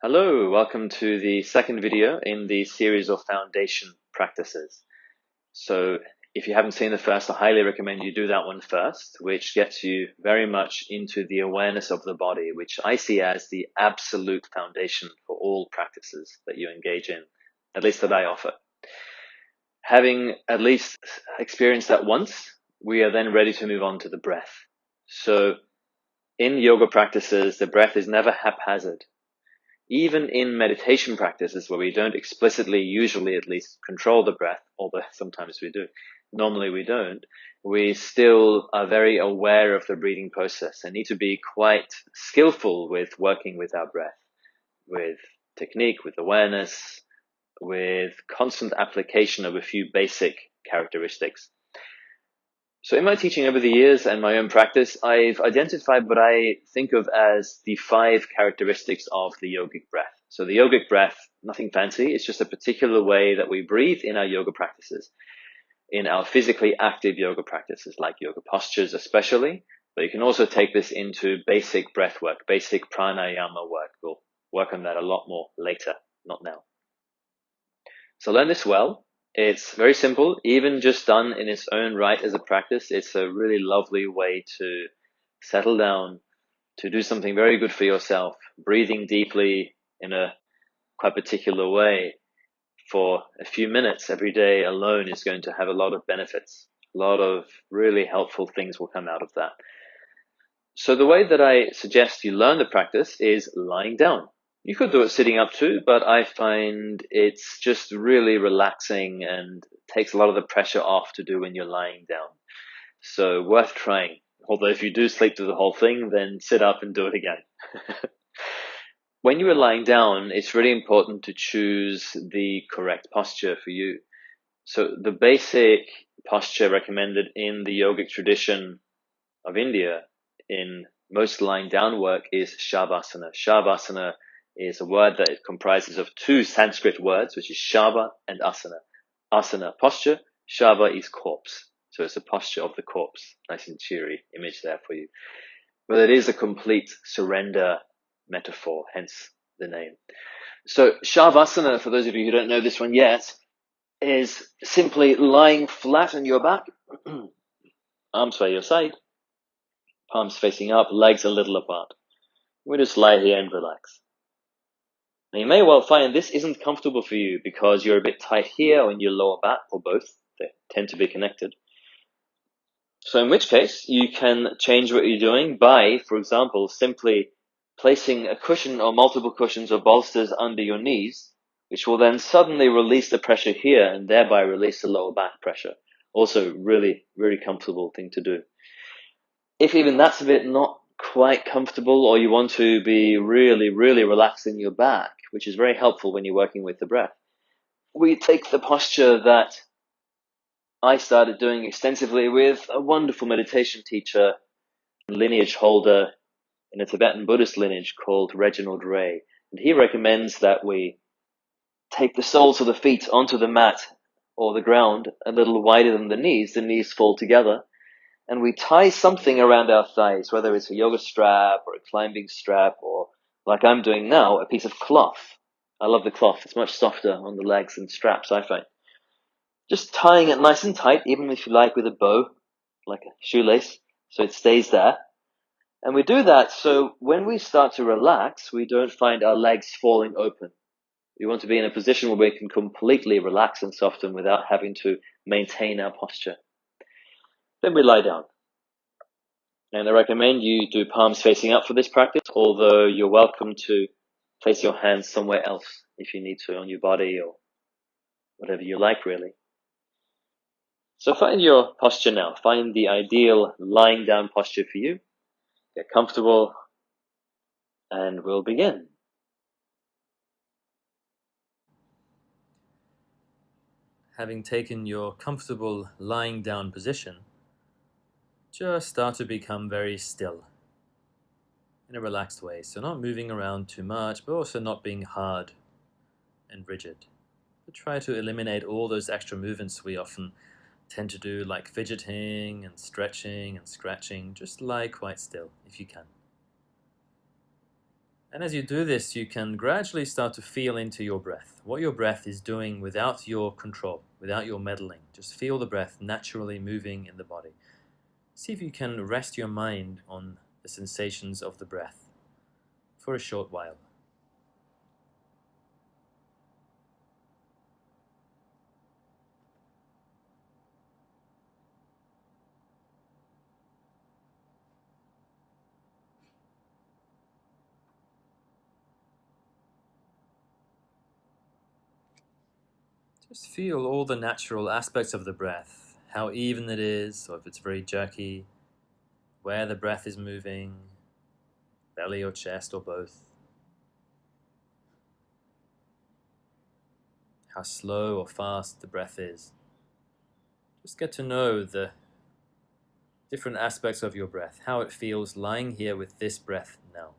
Hello, welcome to the second video in the series of foundation practices. So if you haven't seen the first, I highly recommend you do that one first, which gets you very much into the awareness of the body, which I see as the absolute foundation for all practices that you engage in, at least that I offer. Having at least experienced that once, we are then ready to move on to the breath. So in yoga practices, the breath is never haphazard. Even in meditation practices where we don't explicitly, usually at least, control the breath, although sometimes we do, normally we don't, we still are very aware of the breathing process and need to be quite skillful with working with our breath, with technique, with awareness, with constant application of a few basic characteristics. So in my teaching over the years and my own practice, I've identified what I think of as the 5 characteristics of the yogic breath. So the yogic breath, nothing fancy, it's just a particular way that we breathe in our yoga practices, in our physically active yoga practices, like yoga postures especially, but you can also take this into basic breath work, basic pranayama work. We'll work on that a lot more later, not now. So learn this well. It's very simple, even just done in its own right as a practice. It's a really lovely way to settle down, to do something very good for yourself. Breathing deeply in a quite particular way for a few minutes every day alone is going to have a lot of benefits. A lot of really helpful things will come out of that. So the way that I suggest you learn the practice is lying down. You could do it sitting up too, but I find it's just really relaxing and takes a lot of the pressure off to do when you're lying down. So worth trying. Although if you do sleep through the whole thing, then sit up and do it again. When you are lying down, it's really important to choose the correct posture for you. So the basic posture recommended in the yogic tradition of India in most lying down work is Shavasana. Shavasana is a word that comprises of 2 Sanskrit words, which is Shava and Asana. Asana, posture. Shava is corpse. So it's a posture of the corpse. Nice and cheery image there for you. But it is a complete surrender metaphor, hence the name. So Shavasana, for those of you who don't know this one yet, is simply lying flat on your back, arms by your side, palms facing up, legs a little apart. We just lie here and relax. Now you may well find this isn't comfortable for you because you're a bit tight here or in your lower back, or both. They tend to be connected. So in which case, you can change what you're doing by, for example, simply placing a cushion or multiple cushions or bolsters under your knees, which will then suddenly release the pressure here and thereby release the lower back pressure. Also really, really comfortable thing to do. If even that's a bit not quite comfortable, or you want to be really, really relaxed in your back, which is very helpful when you're working with the breath, we take the posture that I started doing extensively with a wonderful meditation teacher, lineage holder in a Tibetan Buddhist lineage called Reginald Ray. And he recommends that we take the soles of the feet onto the mat or the ground a little wider than the knees fall together, and we tie something around our thighs, whether it's a yoga strap or a climbing strap, or like I'm doing now, a piece of cloth. I love the cloth. It's much softer on the legs than straps, I find. Just tying it nice and tight, even if you like with a bow, like a shoelace, so it stays there. And we do that so when we start to relax, we don't find our legs falling open. We want to be in a position where we can completely relax and soften without having to maintain our posture. Then we lie down. And I recommend you do palms facing up for this practice, although you're welcome to place your hands somewhere else if you need to, on your body or whatever you like, really. So find your posture now. Find the ideal lying down posture for you. Get comfortable, and we'll begin. Having taken your comfortable lying down position, just start to become very still in a relaxed way. So not moving around too much, but also not being hard and rigid. But try to eliminate all those extra movements we often tend to do, like fidgeting and stretching and scratching. Just lie quite still if you can. And as you do this, you can gradually start to feel into your breath, what your breath is doing without your control, without your meddling. Just feel the breath naturally moving in the body. See if you can rest your mind on the sensations of the breath for a short while. Just feel all the natural aspects of the breath, how even it is, or if it's very jerky, where the breath is moving, belly or chest or both, how slow or fast the breath is. Just get to know the different aspects of your breath, how it feels lying here with this breath now.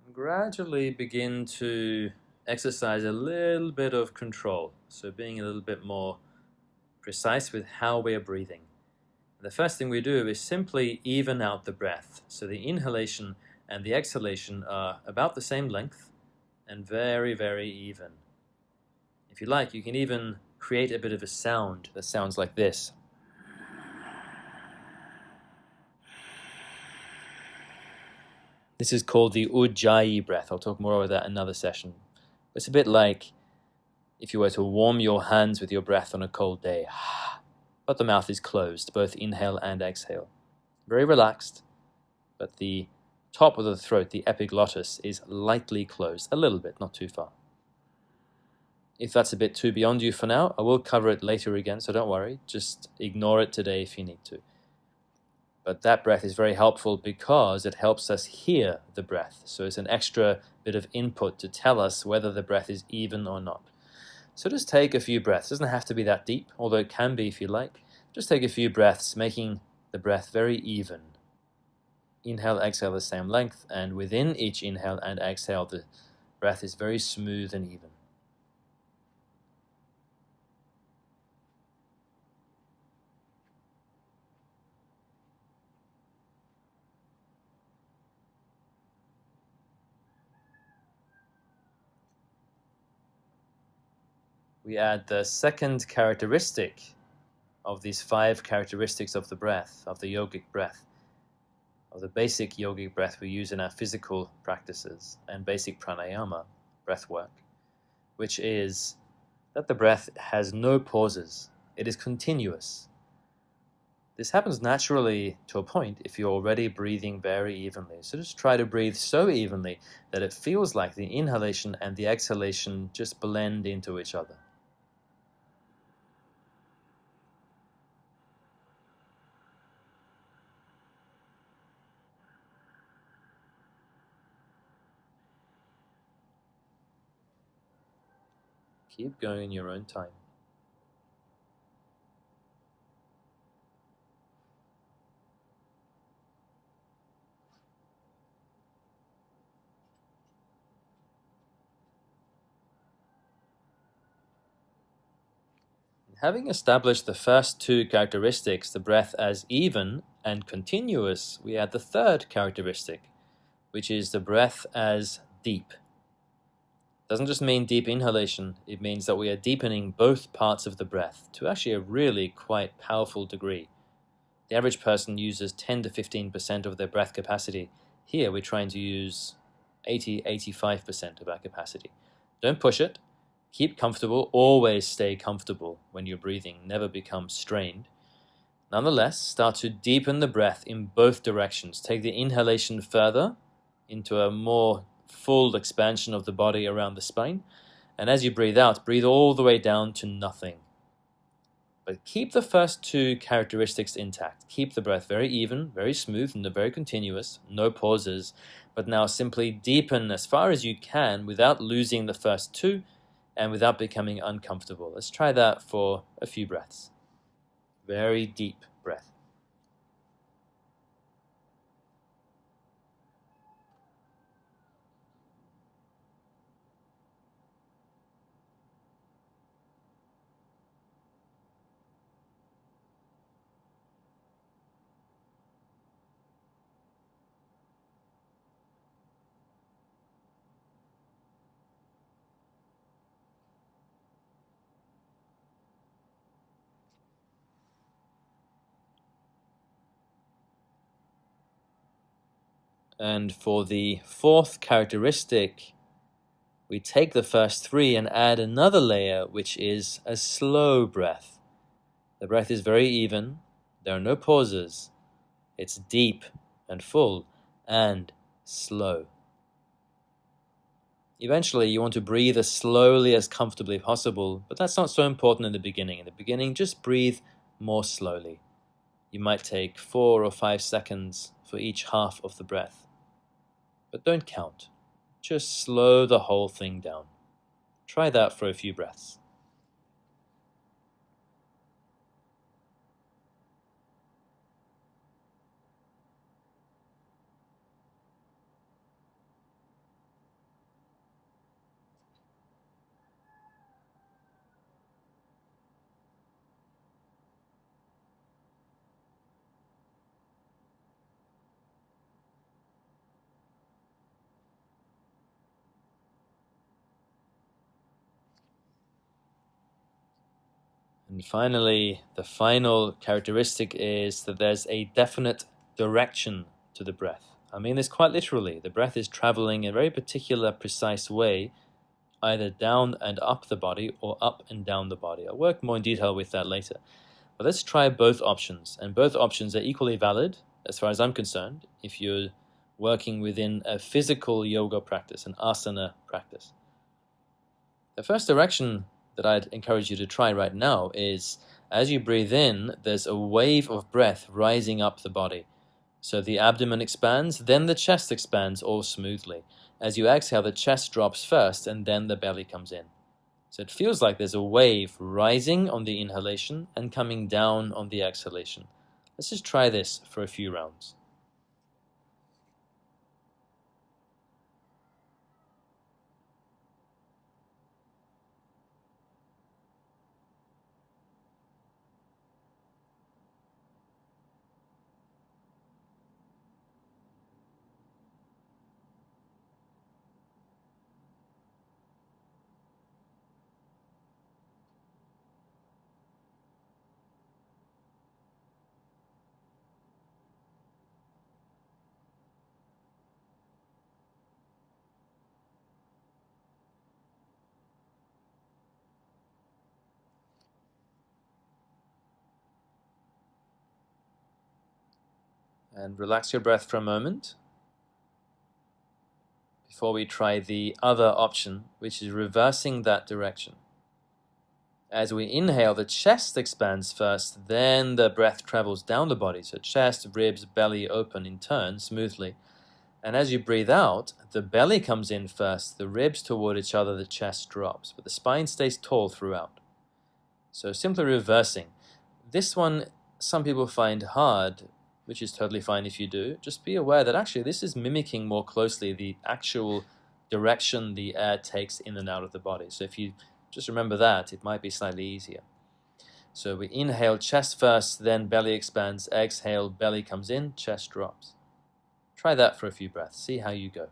And gradually begin to exercise a little bit of control, so being a little bit more precise with how we are breathing. The first thing we do is simply even out the breath, so the inhalation and the exhalation are about the same length and very, very even. If you like, you can even create a bit of a sound that sounds like this. This is called the Ujjayi breath. I'll talk more about that in another session. It's a bit like if you were to warm your hands with your breath on a cold day, but the mouth is closed, both inhale and exhale. Very relaxed, but the top of the throat, the epiglottis, is lightly closed, a little bit, not too far. If that's a bit too beyond you for now, I will cover it later again, so don't worry. Just ignore it today if you need to. But that breath is very helpful because it helps us hear the breath. So it's an extra bit of input to tell us whether the breath is even or not. So just take a few breaths. It doesn't have to be that deep, although it can be if you like. Just take a few breaths, making the breath very even. Inhale, exhale the same length, and within each inhale and exhale, the breath is very smooth and even. We add the second characteristic of these 5 characteristics of the breath, of the yogic breath, of the basic yogic breath we use in our physical practices and basic pranayama breath work, which is that the breath has no pauses. It is continuous. This happens naturally to a point if you're already breathing very evenly. So just try to breathe so evenly that it feels like the inhalation and the exhalation just blend into each other. Keep going in your own time. Having established the first 2 characteristics, the breath as even and continuous, we add the third characteristic, which is the breath as deep. It doesn't just mean deep inhalation, it means that we are deepening both parts of the breath to actually a really quite powerful degree. The average person uses 10 to 15% of their breath capacity. Here we're trying to use 80-85% of our capacity. Don't push it. Keep comfortable. Always stay comfortable when you're breathing. Never become strained. Nonetheless, start to deepen the breath in both directions. Take the inhalation further into a more full expansion of the body around the spine. And as you breathe out, breathe all the way down to nothing. But keep the first 2 characteristics intact. Keep the breath very even, very smooth, and very continuous, no pauses. But now simply deepen as far as you can without losing the first 2 and without becoming uncomfortable. Let's try that for a few breaths. Very deep breath. And for the fourth characteristic, we take the first three and add another layer, which is a slow breath. The breath is very even, there are no pauses, it's deep and full and slow. Eventually, you want to breathe as slowly as comfortably possible, but that's not so important in the beginning. In the beginning, just breathe more slowly. You might take 4 or 5 seconds for each half of the breath. But don't count. Just slow the whole thing down. Try that for a few breaths. And finally, the final characteristic is that there's a definite direction to the breath. I mean this quite literally. The breath is traveling in a very particular, precise way, either down and up the body or up and down the body. I'll work more in detail with that later. But let's try both options. And both options are equally valid, as far as I'm concerned, if you're working within a physical yoga practice, an asana practice. The first direction that I'd encourage you to try right now is, as you breathe in, there's a wave of breath rising up the body. So the abdomen expands, then the chest expands all smoothly. As you exhale, the chest drops first, and then the belly comes in. So it feels like there's a wave rising on the inhalation and coming down on the exhalation. Let's just try this for a few rounds. And relax your breath for a moment before we try the other option, which is reversing that direction. As we inhale, the chest expands first, then the breath travels down the body. So chest, ribs, belly open in turn smoothly. And as you breathe out, the belly comes in first, the ribs toward each other, the chest drops, but the spine stays tall throughout. So simply reversing. This one, some people find hard, which is totally fine if you do. Just be aware that actually this is mimicking more closely the actual direction the air takes in and out of the body. So if you just remember that, it might be slightly easier. So we inhale, chest first, then belly expands. Exhale, belly comes in, chest drops. Try that for a few breaths. See how you go.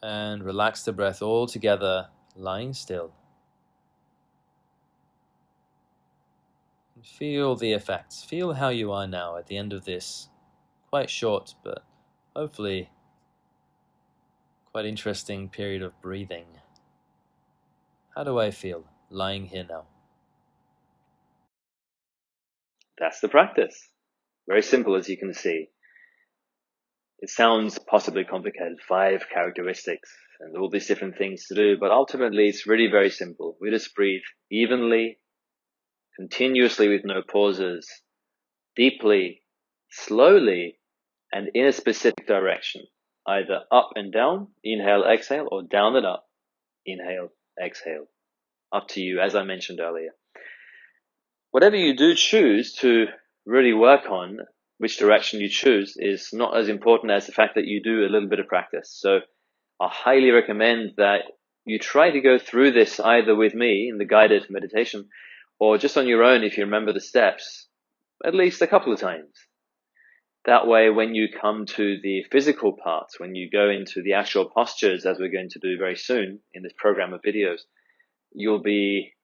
And relax the breath all together, lying still. Feel the effects. Feel how you are now at the end of this quite short, but hopefully quite interesting period of breathing. How do I feel lying here now? That's the practice. Very simple, as you can see. It sounds possibly complicated, 5 characteristics and all these different things to do, but ultimately it's really very simple. We just breathe evenly, continuously with no pauses, deeply, slowly, and in a specific direction, either up and down, inhale, exhale, or down and up. inhale, exhale. Up to you, as I mentioned earlier. Whatever you do choose to really work on, which direction you choose, is not as important as the fact that you do a little bit of practice. So I highly recommend that you try to go through this either with me in the guided meditation or just on your own if you remember the steps at least a couple of times. That way, when you come to the physical parts, when you go into the actual postures, as we're going to do very soon in this program of videos, you'll be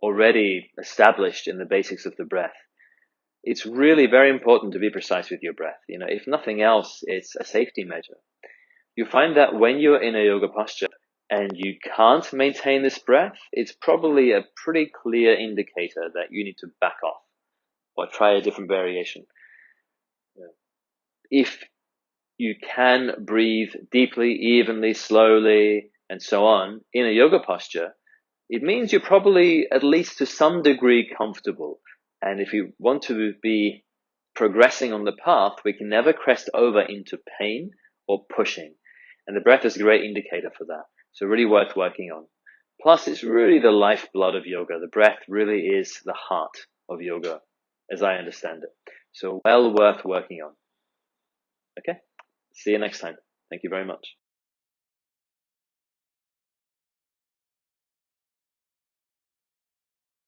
already established in the basics of the breath. It's really very important to be precise with your breath. If nothing else, it's a safety measure. You find that when you're in a yoga posture and you can't maintain this breath, it's probably a pretty clear indicator that you need to back off or try a different variation. If you can breathe deeply, evenly, slowly, and so on in a yoga posture, it means you're probably at least to some degree comfortable. And if you want to be progressing on the path, we can never crest over into pain or pushing. And the breath is a great indicator for that. So really worth working on. Plus, it's really the lifeblood of yoga. The breath really is the heart of yoga, as I understand it. So well worth working on. Okay, see you next time. Thank you very much.